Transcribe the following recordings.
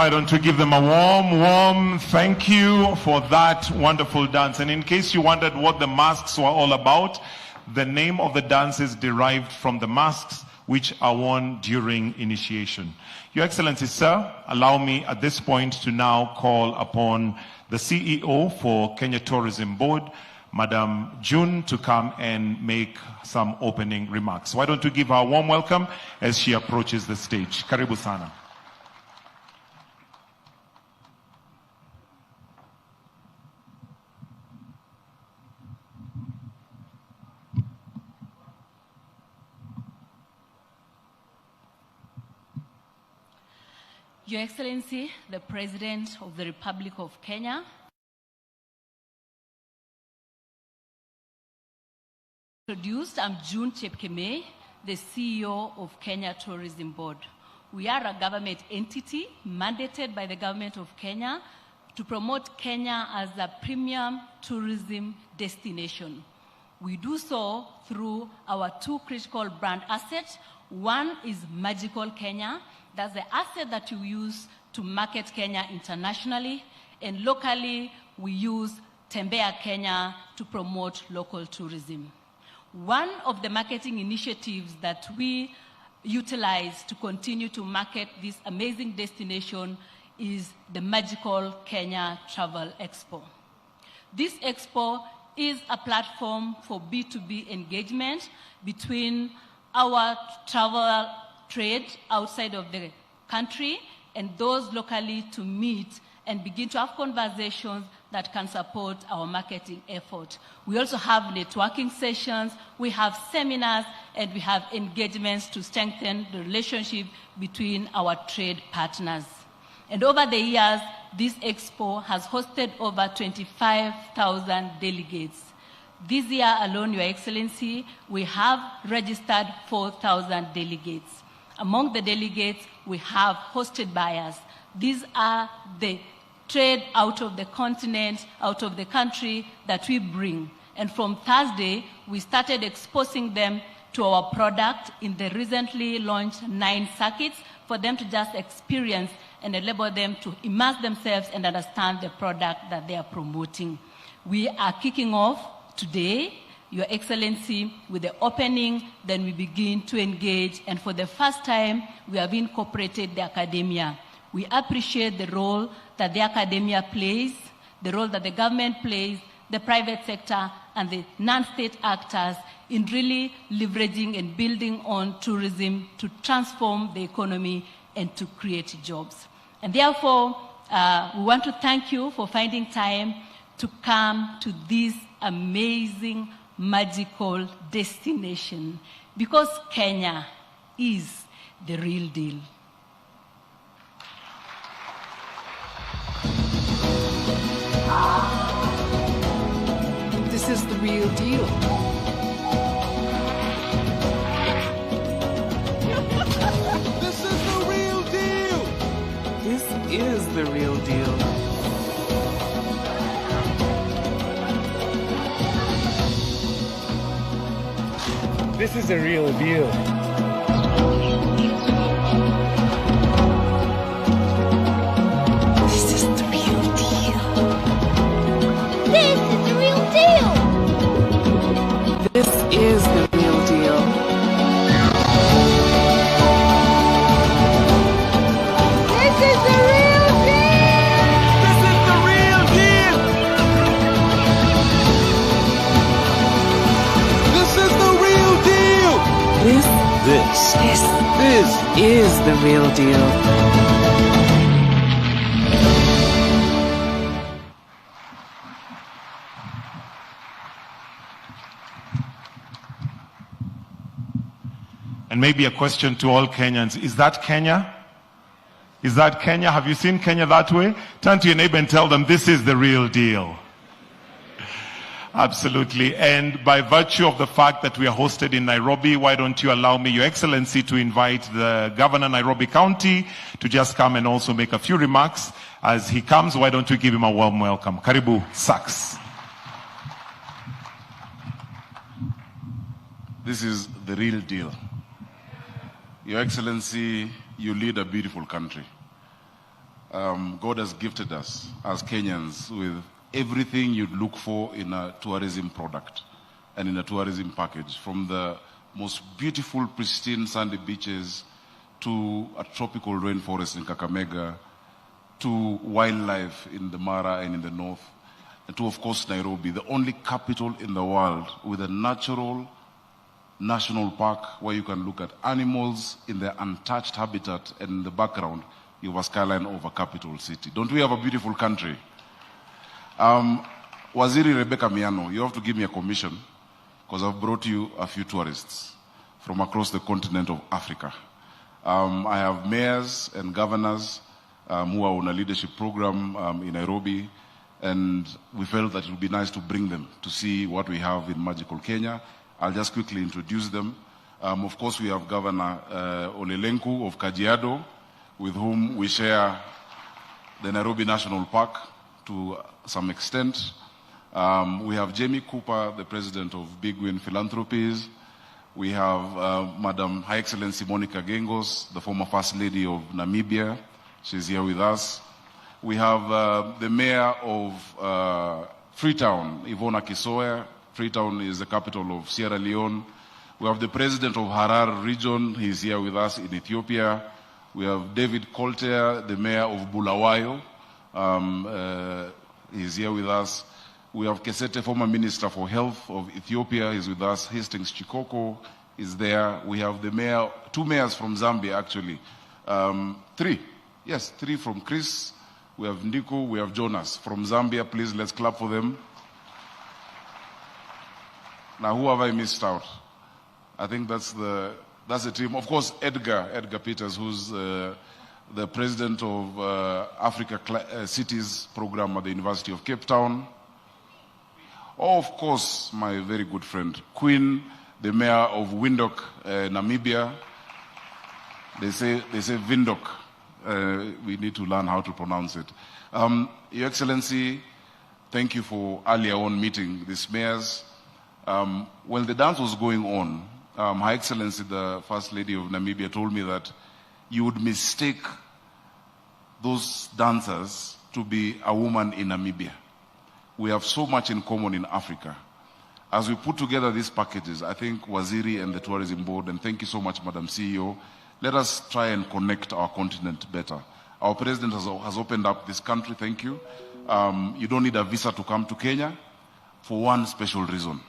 Why don't we give them a warm thank you for that wonderful dance. And in case you wondered what the masks were all about, the name of the dance is derived from the masks which are worn during initiation. Your Excellency, sir, allow me at this point to now call upon the CEO for Kenya Tourism Board, Madam June, to come and make some opening remarks. Why don't we give her a warm welcome as she approaches the stage. Karibu sana. Your Excellency, the President of the Republic of Kenya, I'm June Chepkemei, the CEO of Kenya Tourism Board. We are a government entity mandated by the government of Kenya to promote Kenya as a premium tourism destination. We do so through our two critical brand assets. One is Magical Kenya. That's the asset that we use to market Kenya internationally, and locally we use Tembea Kenya to promote local tourism. One of the marketing initiatives that we utilize to continue to market this amazing destination is the Magical Kenya Travel Expo. This expo is a platform for B2B engagement between our travel trade outside of the country and those locally to meet and begin to have conversations that can support our marketing effort. We also have networking sessions, we have seminars, and we have engagements to strengthen the relationship between our trade partners. And over the years, this expo has hosted over 25,000 delegates. This year alone, Your Excellency, we have registered 4,000 delegates. Among the delegates, we have hosted buyers. These are the trade out of the continent, out of the country that we bring. And from Thursday, we started exposing them to our product in the recently launched 9 circuits for them to just experience and enable them to immerse themselves and understand the product that they are promoting. We are kicking off today, Your Excellency, with the opening, then we begin to engage, and for the first time, we have incorporated the academia. We appreciate the role that the academia plays, the role that the government plays, the private sector, and the non-state actors in really leveraging and building on tourism to transform the economy and to create jobs. And therefore, we want to thank you for finding time to come to this amazing, magical destination, because Kenya is the real deal. This is the real deal. This is the real deal. This is the real deal. This is the real deal. This is the real deal. This is the real deal. This is the real deal. This is the real deal. This is the real deal. This is the real deal. This is the real deal. And maybe a question to all Kenyans. Is that Kenya? Is that Kenya? Have you seen Kenya that way? Turn to your neighbor and tell them this is the real deal. Absolutely. And by virtue of the fact that we are hosted in Nairobi, why don't you allow me, Your Excellency, to invite the Governor Nairobi County to just come and also make a few remarks. As he comes, why don't you give him a warm welcome? Karibu, Saks. This is the real deal. Your Excellency, you lead a beautiful country. God has gifted us as Kenyans with everything you'd look for in a tourism product and in a tourism package, from the most beautiful, pristine sandy beaches to a tropical rainforest in Kakamega, to wildlife in the Mara and in the north, and to, of course, Nairobi, the only capital in the world with a natural national park where you can look at animals in their untouched habitat, and in the background, you have a skyline of a capital city. Don't we have a beautiful country? Waziri Rebecca Miano, you have to give me a commission because I've brought you a few tourists from across the continent of Africa. I have mayors and governors who are on a leadership program in Nairobi, and we felt that it would be nice to bring them to see what we have in magical Kenya. I'll just quickly introduce them. Of course, we have Governor Olelenku of Kajiado, with whom we share the Nairobi National Park to some extent. We have Jamie Cooper, the president of Big Win Philanthropies. We have Madam High Excellency Monica Gengos, the former First Lady of Namibia. She's here with us. We have the mayor of Freetown, Ivona Kisoya. Freetown is the capital of Sierra Leone. We have the president of Harar region. He's here with us in Ethiopia. We have David Colter, the mayor of Bulawayo. He's here with us. We have Kesete, former Minister for Health of Ethiopia, is with us. Hastings Chikoko is there. We have the mayor, two mayors from Zambia, actually. Three from Chris. We have Ndiku, we have Jonas from Zambia. Please, let's clap for them. Now, who have I missed out? I think that's the team. Of course, Edgar Peters, who's the president of Africa Cities program at the University of Cape Town. Oh, of course, my very good friend, Queen, the mayor of Windhoek, Namibia. They say Windhoek. We need to learn how to pronounce it. Your Excellency, thank you for earlier on meeting these mayors. When the dance was going on, Her Excellency, the First Lady of Namibia, told me that you would mistake those dancers to be a woman in Namibia. We have so much in common in Africa. As we put together these packages, I think Waziri and the Tourism Board, and thank you so much, Madam CEO, let us try and connect our continent better. Our president has opened up this country, thank you. You don't need a visa to come to Kenya for one special reason.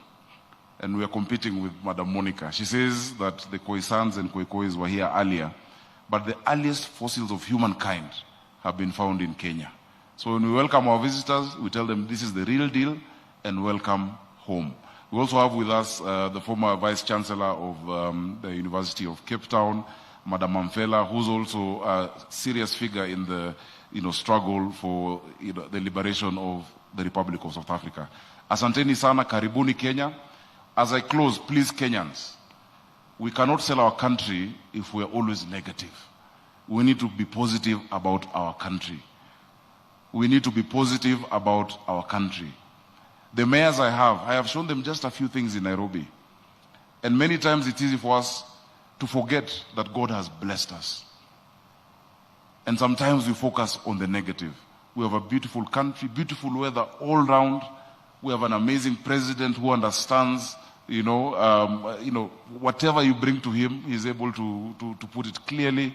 And we are competing with Madam Monica. She says that the Khoisans and Khoikois were here earlier, but the earliest fossils of humankind have been found in Kenya. So when we welcome our visitors, we tell them this is the real deal and welcome home. We also have with us the former Vice Chancellor of the University of Cape Town, Madam Mamfela, who's also a serious figure in the struggle for the liberation of the Republic of South Africa. Asanteni sana, karibuni Kenya. As I close, please Kenyans, we cannot sell our country if we're always negative. We need to be positive about our country. We need to be positive about our country. The mayors I have shown them just a few things in Nairobi. And many times it's easy for us to forget that God has blessed us. And sometimes we focus on the negative. We have a beautiful country, beautiful weather all round. We have an amazing president who understands, whatever you bring to him, he's able to put it clearly.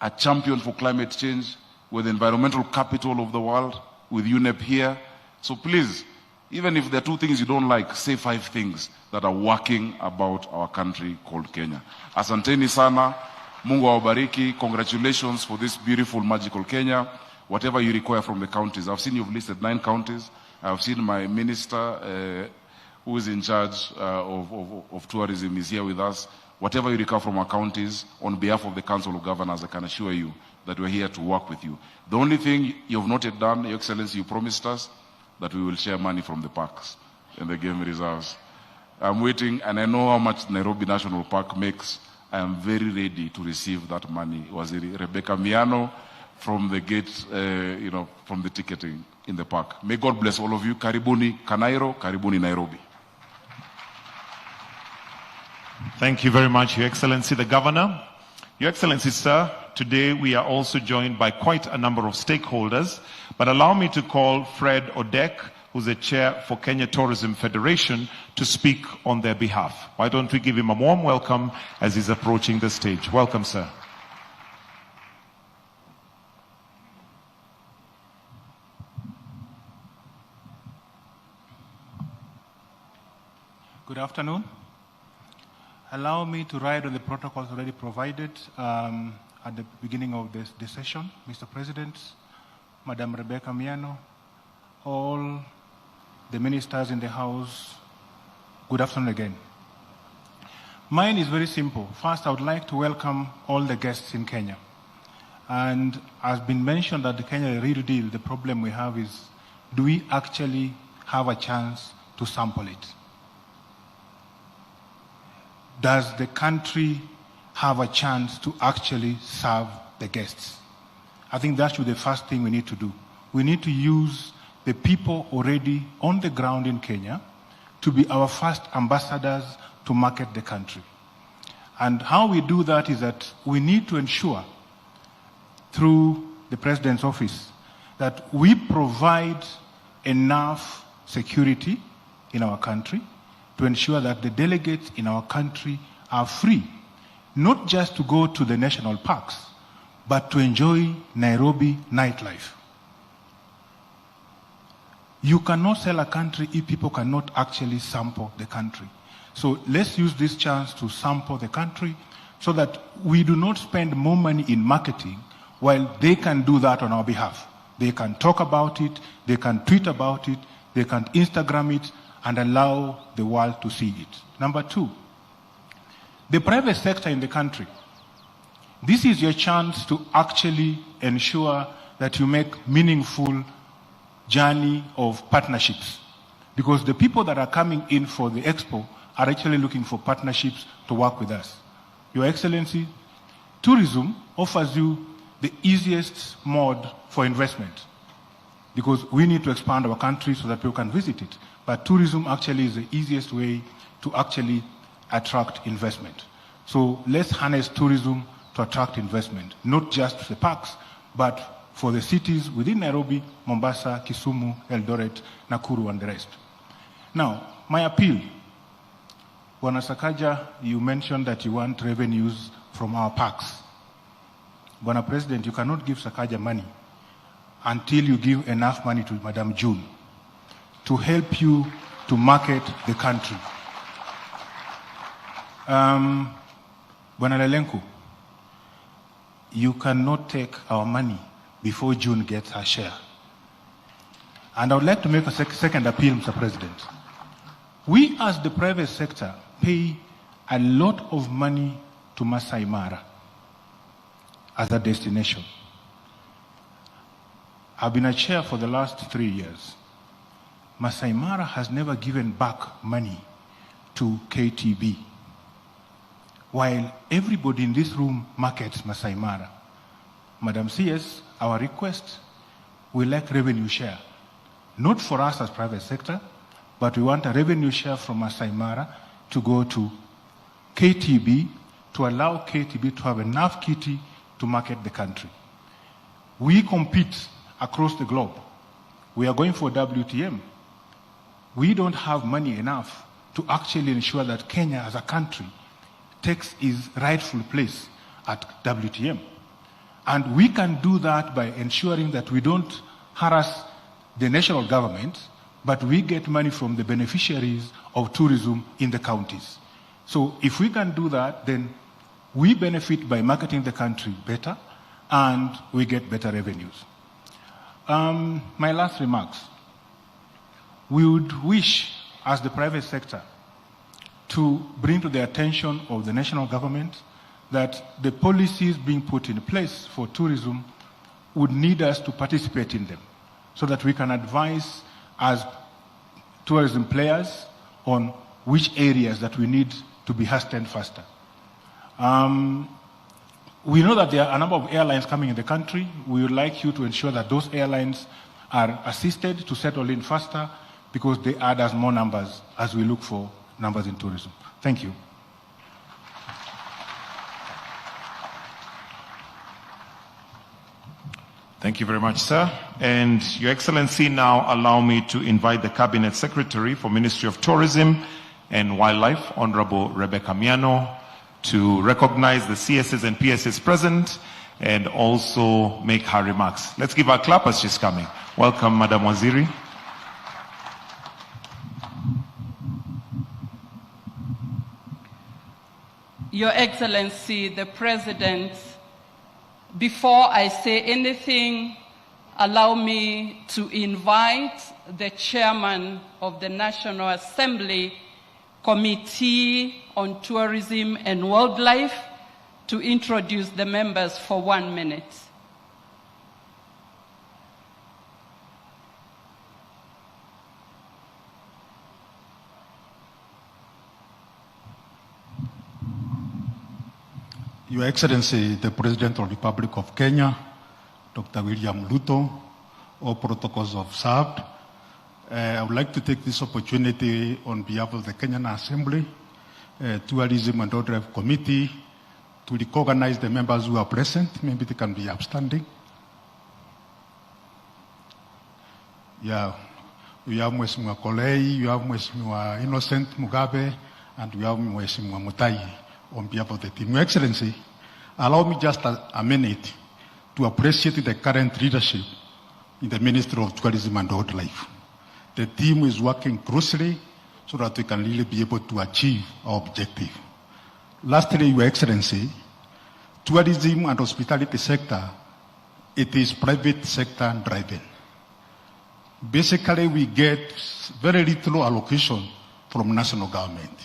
A champion for climate change. We're the environmental capital of the world, with UNEP here. So please, even if there are two things you don't like, say 5 things that are working about our country called Kenya. Asanteni sana, Mungu awabariki, congratulations for this beautiful, magical Kenya. Whatever you require from the counties. I've seen you've listed 9 counties. I've seen my minister, who is in charge of tourism, is here with us. Whatever you require from our counties, on behalf of the Council of Governors, I can assure you that we're here to work with you. The only thing you have not yet done, Your Excellency, you promised us that we will share money from the parks and the game reserves. I'm waiting, and I know how much Nairobi National Park makes. I am very ready to receive that money. Waziri Rebecca Miano from the gate, from the ticketing in the park. May God bless all of you. Karibuni Kanairo, karibuni Nairobi. Thank you very much, Your Excellency, the Governor. Your Excellency, sir, today we are also joined by quite a number of stakeholders, but allow me to call Fred Odek, who's the chair for Kenya Tourism Federation, to speak on their behalf. Why don't we give him a warm welcome as he's approaching the stage. Welcome, sir. Good afternoon. Allow me to ride on the protocols already provided at the beginning of this session. Mr. President, Madam Rebecca Miano, all the ministers in the House, good afternoon again. Mine is very simple. First, I would like to welcome all the guests in Kenya. And as been mentioned that the Kenya real deal, the problem we have is, do we actually have a chance to sample it? Does the country have a chance to actually serve the guests? I think that should be the first thing we need to do. We need to use the people already on the ground in Kenya to be our first ambassadors to market the country. And how we do that is that we need to ensure through the President's office that we provide enough security in our country to ensure that the delegates in our country are free, not just to go to the national parks, but to enjoy Nairobi nightlife. You cannot sell a country if people cannot actually sample the country. So let's use this chance to sample the country so that we do not spend more money in marketing while they can do that on our behalf. They can talk about it, they can tweet about it, they can Instagram it, and allow the world to see it. Number two, the private sector in the country. This is your chance to actually ensure that you make meaningful journey of partnerships. Because the people that are coming in for the expo are actually looking for partnerships to work with us. Your Excellency, tourism offers you the easiest mode for investment. Because we need to expand our country so that people can visit it. But tourism actually is the easiest way to actually attract investment. So let's harness tourism to attract investment, not just the parks, but for the cities within Nairobi, Mombasa, Kisumu, Eldoret, Nakuru, and the rest. Now, my appeal. Bwana Sakaja, you mentioned that you want revenues from our parks. Bwana President, you cannot give Sakaja money until you give enough money to Madam June to help you to market the country. Bwana Lelenku, you cannot take our money before June gets her share. And I would like to make a second appeal, Mr. President. We as the private sector pay a lot of money to Masai Mara as a destination. I've been a chair for the last 3 years. Masai Mara has never given back money to KTB, while everybody in this room markets Masai Mara. Madam CS, our request, we like revenue share. Not for us as private sector, but we want a revenue share from Masai Mara to go to KTB to allow KTB to have enough kitty to market the country. We compete across the globe. We are going for WTM. We don't have money enough to actually ensure that Kenya as a country takes its rightful place at WTM. And we can do that by ensuring that we don't harass the national government, but we get money from the beneficiaries of tourism in the counties. So if we can do that, then we benefit by marketing the country better and we get better revenues. My last remarks. We would wish, as the private sector, to bring to the attention of the national government that the policies being put in place for tourism would need us to participate in them so that we can advise as tourism players on which areas that we need to be hastened faster. We know that there are a number of airlines coming in the country. We would like you to ensure that those airlines are assisted to settle in faster because they add us more numbers as we look for numbers in tourism. Thank you. Thank you very much, sir. And Your Excellency, now allow me to invite the Cabinet Secretary for Ministry of Tourism and Wildlife, Honorable Rebecca Miano, to recognize the CSs and PSs present and also make her remarks. Let's give her a clap as she's coming. Welcome, Madam Waziri. Your Excellency, the President, before I say anything, allow me to invite the Chairman of the National Assembly Committee on Tourism and Wildlife to introduce the members for 1 minute. Your Excellency, the President of the Republic of Kenya, Dr. William Ruto, all protocols observed. I would like to take this opportunity on behalf of the Kenyan Assembly, Tourism and Wildlife Committee, to recognize the members who are present. Maybe they can be upstanding. Yeah, we have Mheshimiwa Kolei, we have Mheshimiwa Innocent Mugabe, and we have Mheshimiwa Mutai on behalf of the team. Your Excellency, allow me just a minute to appreciate the current leadership in the Ministry of Tourism and Wildlife. The team is working closely so that we can really be able to achieve our objective. Lastly, Your Excellency, tourism and hospitality sector, it is private sector driven. Basically, we get very little allocation from national government.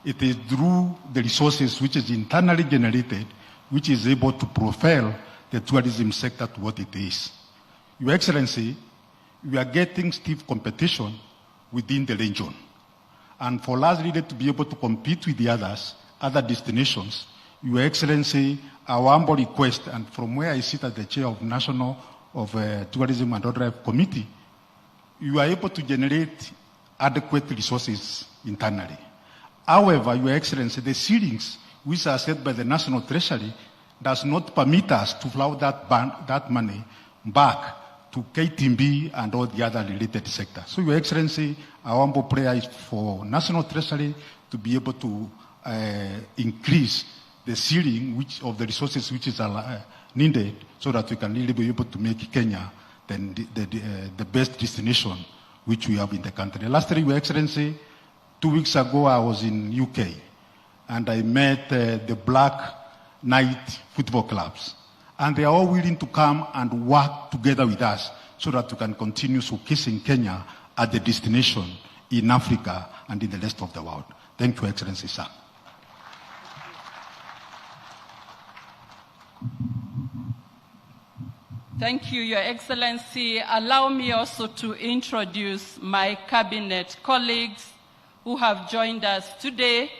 It is through the resources which is internally generated, which is able to propel the tourism sector to what it is. Your Excellency, we are getting stiff competition within the region. And for us really to be able to compete with the other destinations, Your Excellency, our humble request, and from where I sit as the chair of National Tourism and Wildlife Committee, you are able to generate adequate resources internally. However, Your Excellency, the ceilings which are set by the National Treasury does not permit us to flow that money back to KTB and all the other related sectors. So, Your Excellency, our humble prayer is for National Treasury to be able to increase the ceiling of the resources which is needed so that we can really be able to make Kenya the best destination which we have in the country. Lastly, Your Excellency, 2 weeks ago I was in UK and I met the Black Knight football clubs. And they are all willing to come and work together with us so that we can continue showcasing Kenya as the destination in Africa and in the rest of the world. Thank you, Excellency, sir. Thank you, Your Excellency. Allow me also to introduce my cabinet colleagues who have joined us today,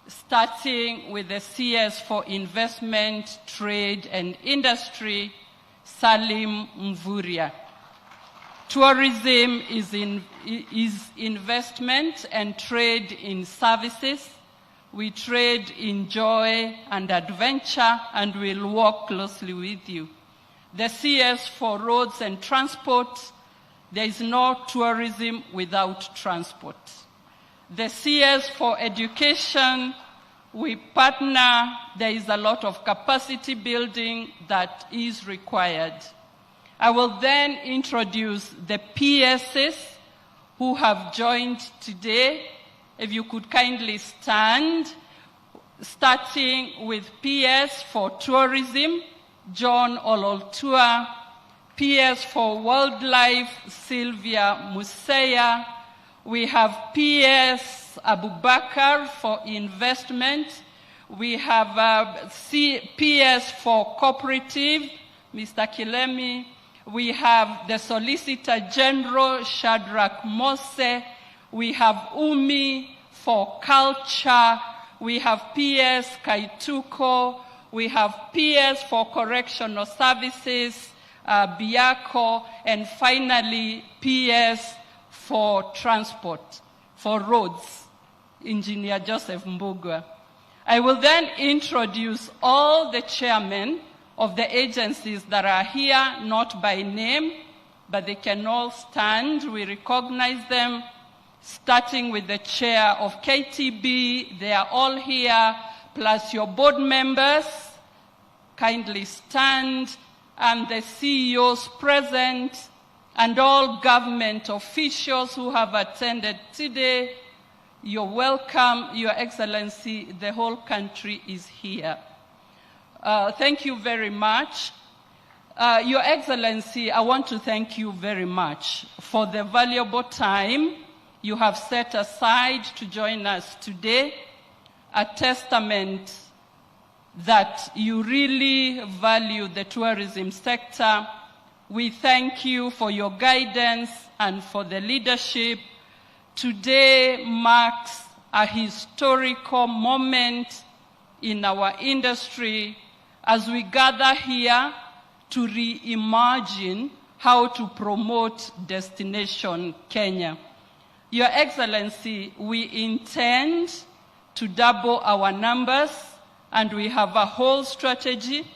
starting with the CS for Investment, Trade and Industry, Salim Mvuria. Tourism is investment and trade in services. We trade in joy and adventure, and we'll work closely with you. The CS for Roads and Transport, there is no tourism without transport. The CS for Education, we partner, there is a lot of capacity building that is required. I will then introduce the PSs who have joined today. If you could kindly stand, starting with PS for Tourism, John Ololtua, PS for Wildlife, Sylvia Museya. We have PS Abubakar for Investment. We have PS for Cooperative, Mr. Kilemi. We have the Solicitor General, Shadrach Mose. We have UMI for Culture. We have PS Kaituko. We have PS for Correctional Services, Biako. And finally, PS for Transport, for Roads, Engineer Joseph Mbugua. I will then introduce all the chairmen of the agencies that are here, not by name, but they can all stand. We recognize them, starting with the chair of KTB. They are all here, plus your board members. Kindly stand, and the CEOs present, and all government officials who have attended today. You're welcome, Your Excellency. The whole country is here. Thank you very much. Your Excellency, I want to thank you very much for the valuable time you have set aside to join us today, a testament that you really value the tourism sector. We thank you for your guidance and for the leadership. Today marks a historical moment in our industry as we gather here to reimagine how to promote Destination Kenya. Your Excellency, we intend to double our numbers, and we have a whole strategy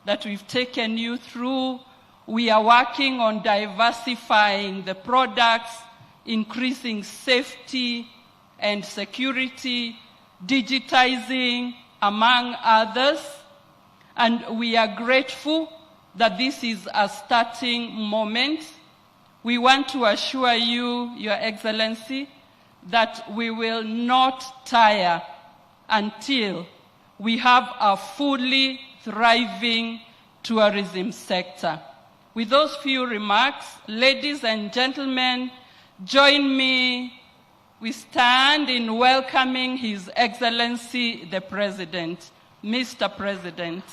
that we've taken you through. We are working on diversifying the products, increasing safety and security, digitizing, among others. And we are grateful that this is a starting moment. We want to assure you, Your Excellency, that we will not tire until we have a fully thriving tourism sector. With those few remarks, ladies and gentlemen, join me. We stand in welcoming His Excellency the President. Mr. President.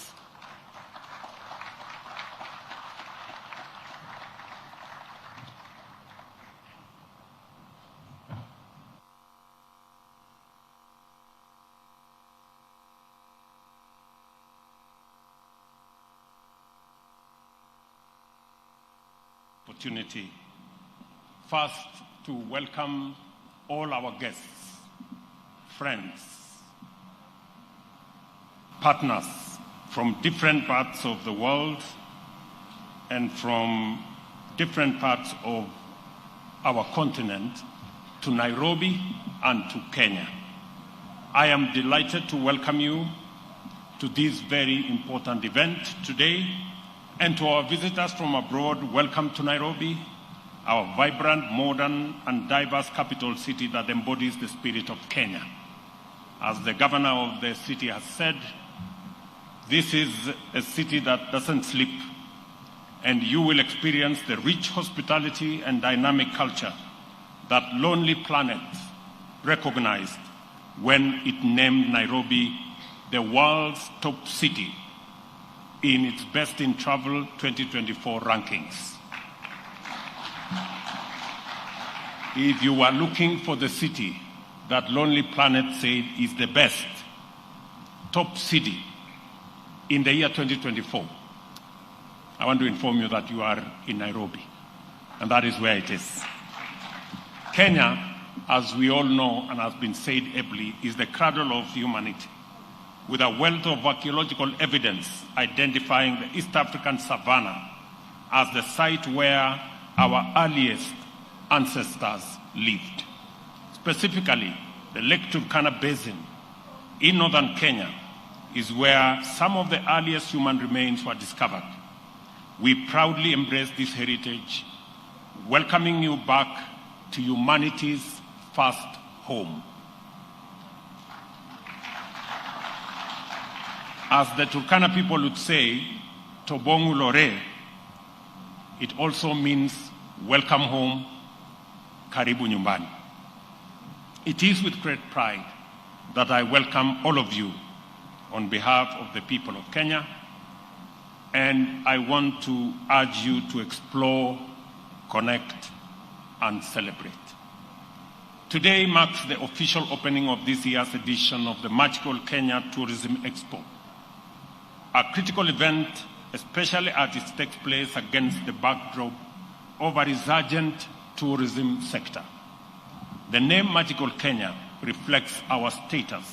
Opportunity first to welcome all our guests, friends, partners from different parts of the world and from different parts of our continent to Nairobi and to Kenya. I am delighted to welcome you to this very important event today. And to our visitors from abroad, welcome to Nairobi, our vibrant, modern, and diverse capital city that embodies the spirit of Kenya. As the governor of the city has said, this is a city that doesn't sleep, and you will experience the rich hospitality and dynamic culture that Lonely Planet recognized when it named Nairobi the world's top city in its Best in Travel 2024 rankings. If you are looking for the city that Lonely Planet said is the best top city in the year 2024, I want to inform you that you are in Nairobi, and that is where it is. Kenya, as we all know and has been said ably, is the cradle of humanity, with a wealth of archaeological evidence identifying the East African savanna as the site where our earliest ancestors lived. Specifically, the Lake Turkana Basin in northern Kenya is where some of the earliest human remains were discovered. We proudly embrace this heritage, welcoming you back to humanity's first home. As the Turkana people would say, Tobongu Lore, it also means welcome home, karibu nyumbani. It is with great pride that I welcome all of you on behalf of the people of Kenya, and I want to urge you to explore, connect, and celebrate. Today marks the official opening of this year's edition of the Magical Kenya Tourism Expo, a critical event, especially as it takes place against the backdrop of a resurgent tourism sector. The name Magical Kenya reflects our status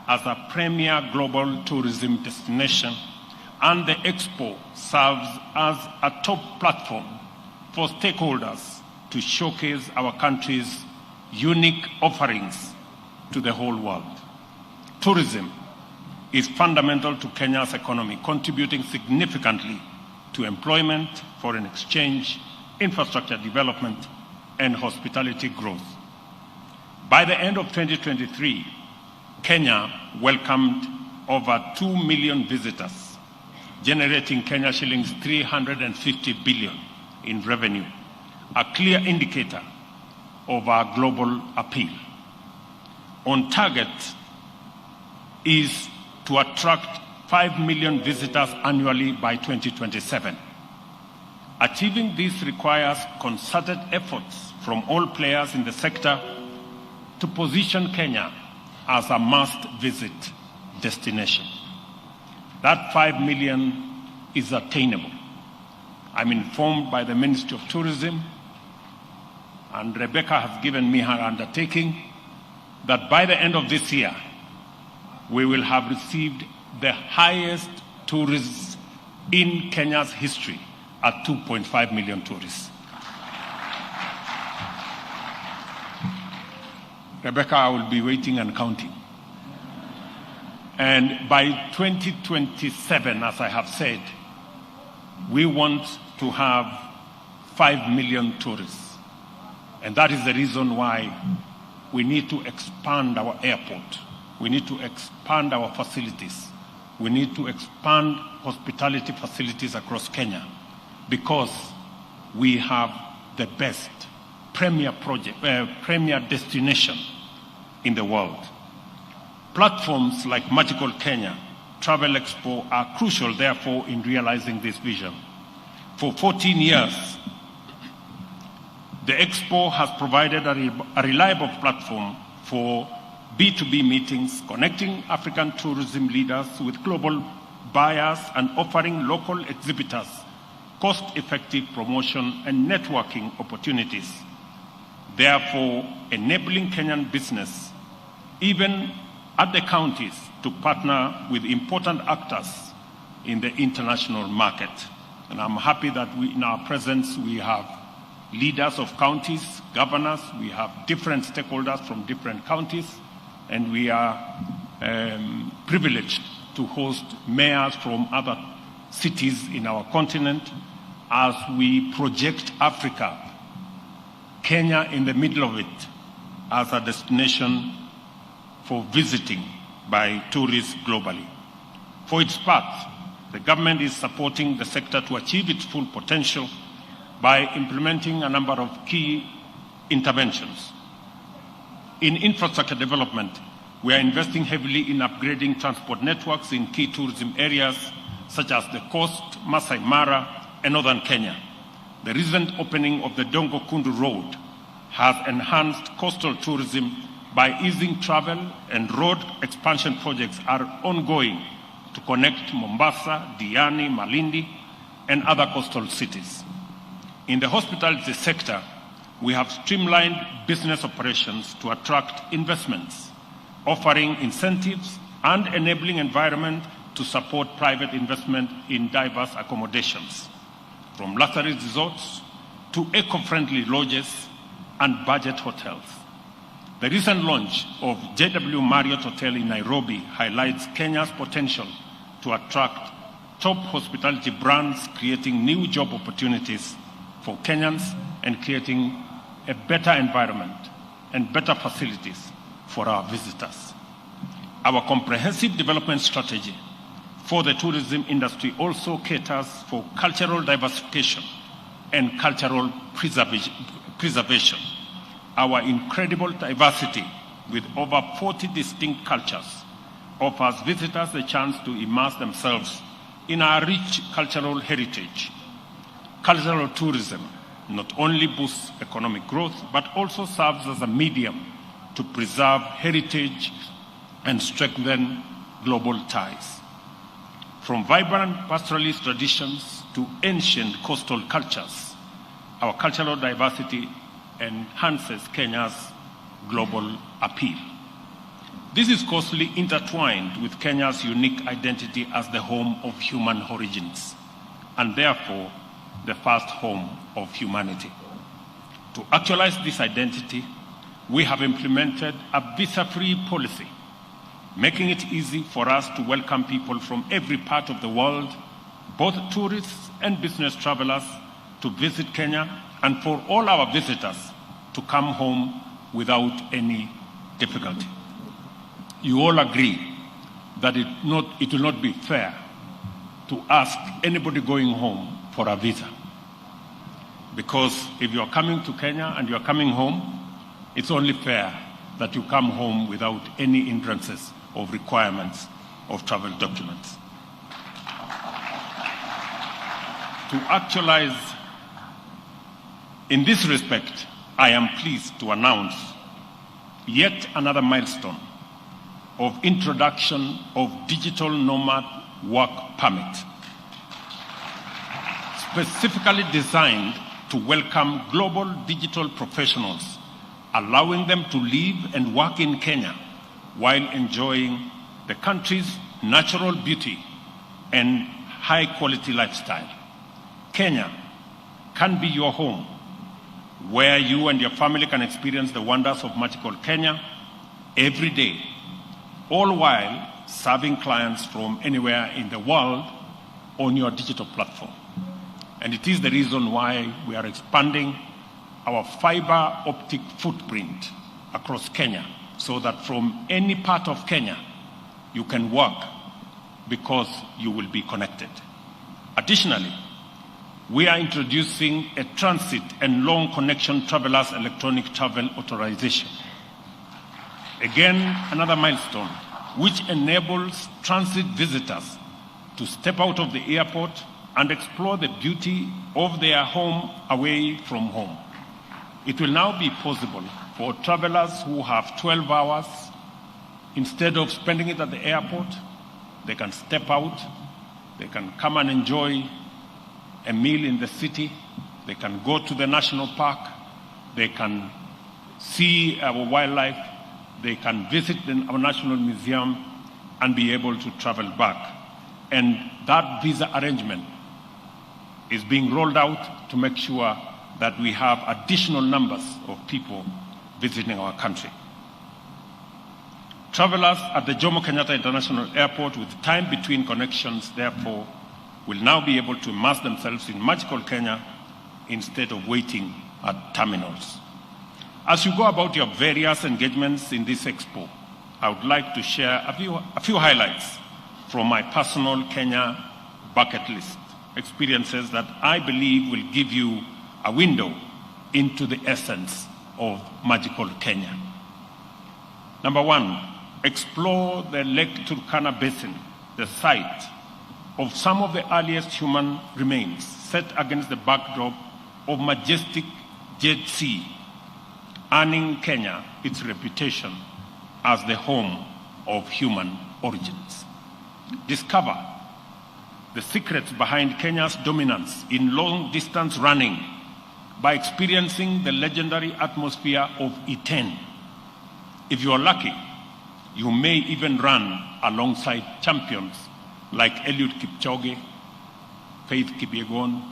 as a premier global tourism destination and the Expo serves as a top platform for stakeholders to showcase our country's unique offerings to the whole world. Tourism is fundamental to Kenya's economy, contributing significantly to employment, foreign exchange, infrastructure development, and hospitality growth. By the end of 2023, Kenya welcomed over 2 million visitors, generating Kenya shillings 350 billion in revenue, a clear indicator of our global appeal. On target is to attract 5 million visitors annually by 2027. Achieving this requires concerted efforts from all players in the sector to position Kenya as a must-visit destination. That 5 million is attainable. I'm informed by the Ministry of Tourism, and Rebecca has given me her undertaking, that by the end of this year, we will have received the highest tourists in Kenya's history at 2.5 million tourists. Rebecca, I will be waiting and counting. And by 2027, as I have said, we want to have 5 million tourists. And that is the reason why we need to expand our airport. We need to expand our facilities. We need to expand hospitality facilities across Kenya, because we have the best premier destination in the world. Platforms like Magical Kenya, Travel Expo are crucial, therefore, in realizing this vision. For 14 years, the Expo has provided a reliable platform for B2B meetings, connecting African tourism leaders with global buyers and offering local exhibitors cost-effective promotion and networking opportunities, therefore enabling Kenyan business, even at the counties, to partner with important actors in the international market. And I'm happy that in our presence, we have leaders of counties, governors, we have different stakeholders from different counties, and we are privileged to host mayors from other cities in our continent as we project Africa, Kenya in the middle of it, as a destination for visiting by tourists globally. For its part, the government is supporting the sector to achieve its full potential by implementing a number of key interventions. In infrastructure development, we are investing heavily in upgrading transport networks in key tourism areas such as the coast, Masai Mara, and northern Kenya. The recent opening of the Dongo Kundu Road has enhanced coastal tourism by easing travel, and road expansion projects are ongoing to connect Mombasa, Diani, Malindi, and other coastal cities. In the hospitality sector, we have streamlined business operations to attract investments, offering incentives and enabling environment to support private investment in diverse accommodations, from luxury resorts to eco-friendly lodges and budget hotels. The recent launch of JW Marriott Hotel in Nairobi highlights Kenya's potential to attract top hospitality brands, creating new job opportunities for Kenyans and creating a better environment and better facilities for our visitors. Our comprehensive development strategy for the tourism industry also caters for cultural diversification and cultural preservation. Our incredible diversity, with over 40 distinct cultures, offers visitors the chance to immerse themselves in our rich cultural heritage. Cultural tourism not only boosts economic growth, but also serves as a medium to preserve heritage and strengthen global ties. From vibrant pastoralist traditions to ancient coastal cultures, our cultural diversity enhances Kenya's global appeal. This is closely intertwined with Kenya's unique identity as the home of human origins, and therefore the first home of humanity. To actualize this identity, we have implemented a visa-free policy, making it easy for us to welcome people from every part of the world, both tourists and business travelers, to visit Kenya, and for all our visitors to come home without any difficulty. You all agree that it will not be fair to ask anybody going home for a visa. Because if you are coming to Kenya and you are coming home, it's only fair that you come home without any hindrances or requirements of travel documents. To actualize in this respect, I am pleased to announce yet another milestone of introduction of digital nomad work permit, specifically designed to welcome global digital professionals, allowing them to live and work in Kenya while enjoying the country's natural beauty and high-quality lifestyle. Kenya can be your home, where you and your family can experience the wonders of magical Kenya every day, all while serving clients from anywhere in the world on your digital platform. And it is the reason why we are expanding our fiber optic footprint across Kenya, so that from any part of Kenya you can work because you will be connected. Additionally, we are introducing a transit and long connection travelers electronic travel authorization. Again, another milestone which enables transit visitors to step out of the airport and explore the beauty of their home away from home. It will now be possible for travelers who have 12 hours, instead of spending it at the airport, they can step out, they can come and enjoy a meal in the city, they can go to the national park, they can see our wildlife, they can visit our national museum and be able to travel back. And that visa arrangement is being rolled out to make sure that we have additional numbers of people visiting our country. Travelers at the Jomo Kenyatta International Airport with time between connections, therefore, will now be able to immerse themselves in magical Kenya instead of waiting at terminals. As you go about your various engagements in this expo, I would like to share a few highlights from my personal Kenya bucket list, experiences that I believe will give you a window into the essence of magical Kenya. Number one, explore the Lake Turkana Basin, the site of some of the earliest human remains set against the backdrop of majestic Jet Sea, earning Kenya its reputation as the home of human origins. Discover the secrets behind Kenya's dominance in long-distance running by experiencing the legendary atmosphere of E10. If you are lucky, you may even run alongside champions like Eliud Kipchoge, Faith Kipyegon,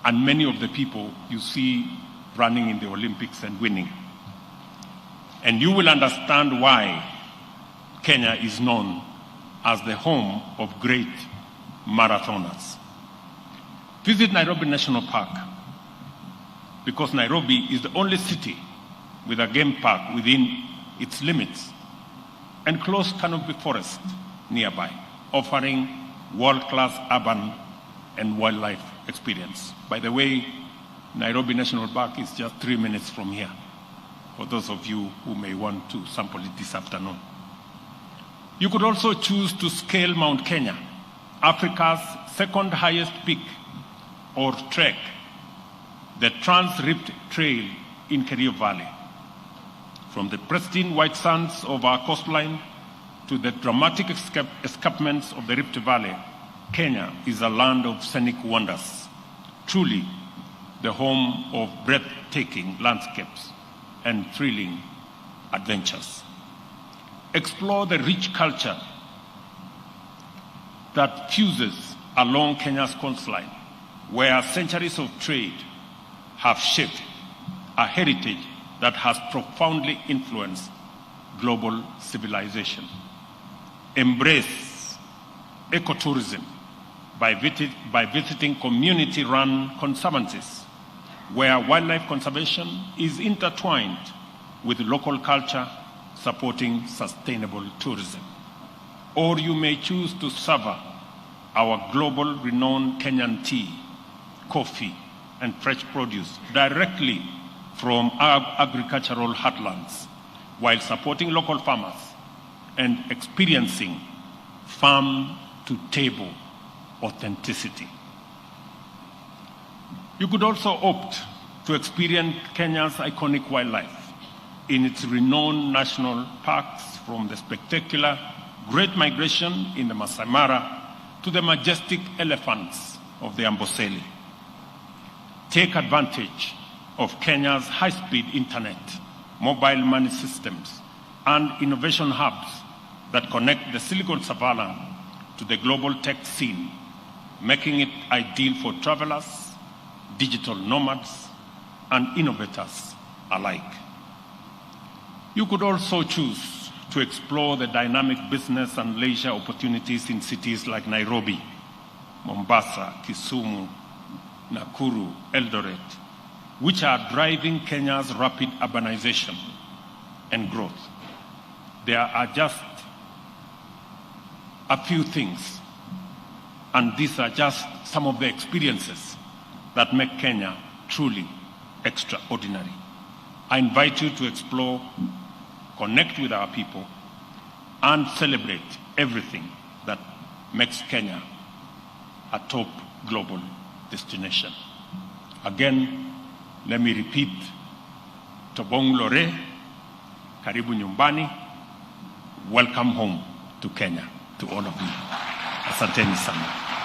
and many of the people you see running in the Olympics and winning. And you will understand why Kenya is known as the home of great marathoners. Visit Nairobi National Park, because Nairobi is the only city with a game park within its limits and close canopy forest nearby, offering world-class urban and wildlife experience. By the way, Nairobi National Park is just 3 minutes from here, for those of you who may want to sample it this afternoon. You could also choose to scale Mount Kenya, Africa's second highest peak, or trek the Trans-Rift Trail in Kerio Valley. From the pristine white sands of our coastline to the dramatic escarpments of the Rift Valley, Kenya is a land of scenic wonders, truly the home of breathtaking landscapes and thrilling adventures. explore the rich culture that fuses along Kenya's coastline, where centuries of trade have shaped a heritage that has profoundly influenced global civilization. Embrace ecotourism by visiting community-run conservancies, where wildlife conservation is intertwined with local culture, supporting sustainable tourism. Or you may choose to savor our global renowned Kenyan tea, coffee, and fresh produce directly from our agricultural heartlands, while supporting local farmers and experiencing farm-to-table authenticity. You could also opt to experience Kenya's iconic wildlife in its renowned national parks, from the spectacular Great Migration in the Masai Mara to the majestic elephants of the Amboseli. Take advantage of Kenya's high-speed internet, mobile money systems, and innovation hubs that connect the Silicon Savannah to the global tech scene, making it ideal for travelers, digital nomads, and innovators alike. You could also choose to explore the dynamic business and leisure opportunities in cities like Nairobi, Mombasa, Kisumu, Nakuru, Eldoret, which are driving Kenya's rapid urbanization and growth. There are just a few things, and these are just some of the experiences that make Kenya truly extraordinary. I invite you to explore, connect with our people, and celebrate everything that makes Kenya a top global destination. Again, let me repeat, Tobong Lore, Karibu Nyumbani, welcome home to Kenya, to all of you. Asanteni sana.